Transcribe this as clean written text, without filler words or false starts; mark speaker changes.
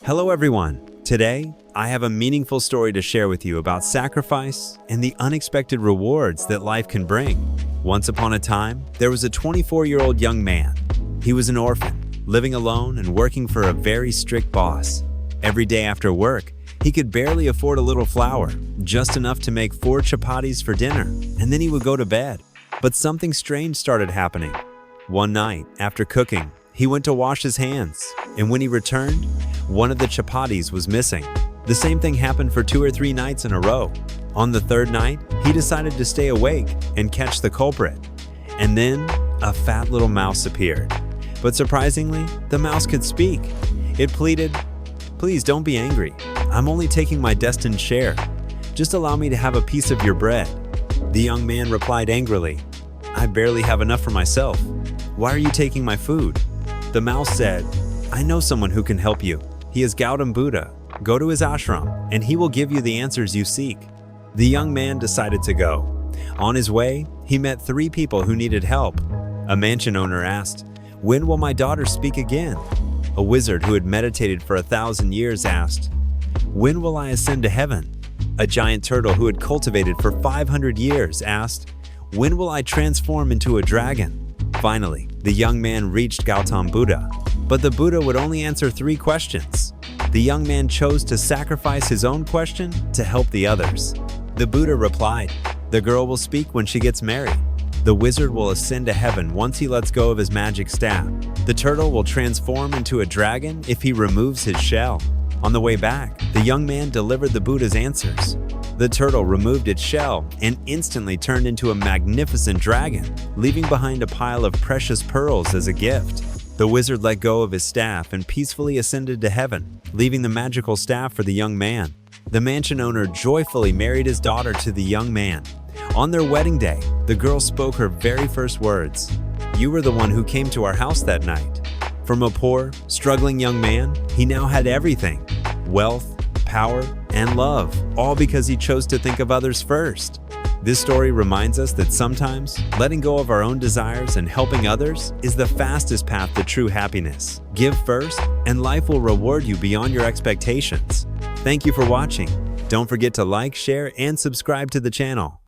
Speaker 1: Hello everyone. Today, I have a meaningful story to share with you about sacrifice and the unexpected rewards that life can bring. Once upon a time, there was a 24-year-old young man. He was an orphan, living alone and working for a very strict boss. Every day after work, he could barely afford a little flour, just enough to make 4 chapatis for dinner, and then he would go to bed. But something strange started happening. One night, after cooking, he went to wash his hands, and when he returned, one of the chapatis was missing. The same thing happened for 2 or 3 nights in a row. On the 3rd night, he decided to stay awake and catch the culprit. And then, a fat little mouse appeared. But surprisingly, the mouse could speak. It pleaded, "Please don't be angry. I'm only taking my destined share. Just allow me to have a piece of your bread." The young man replied angrily, "I barely have enough for myself. Why are you taking my food?" The mouse said, "I know someone who can help you. He is Gautam Buddha. Go to his ashram, and he will give you the answers you seek." The young man decided to go. On his way, he met 3 people who needed help. A mansion owner asked, "When will my daughter speak again?" A wizard who had meditated for 1,000 years asked, "When will I ascend to heaven?" A giant turtle who had cultivated for 500 years asked, "When will I transform into a dragon?" Finally, the young man reached Gautam Buddha, but the Buddha would only answer 3 questions. The young man chose to sacrifice his own question to help the others. The Buddha replied, "The girl will speak when she gets married. The wizard will ascend to heaven once he lets go of his magic staff. The turtle will transform into a dragon if he removes his shell." On the way back, the young man delivered the Buddha's answers. The turtle removed its shell and instantly turned into a magnificent dragon, leaving behind a pile of precious pearls as a gift. The wizard let go of his staff and peacefully ascended to heaven, leaving the magical staff for the young man. The mansion owner joyfully married his daughter to the young man. On their wedding day, the girl spoke her very first words. "You were the one who came to our house that night." From a poor, struggling young man, he now had everything: wealth, power, and love, all because he chose to think of others first. This story reminds us that sometimes letting go of our own desires and helping others is the fastest path to true happiness. Give first, and life will reward you beyond your expectations. Thank you for watching. Don't forget to like, share, and subscribe to the channel.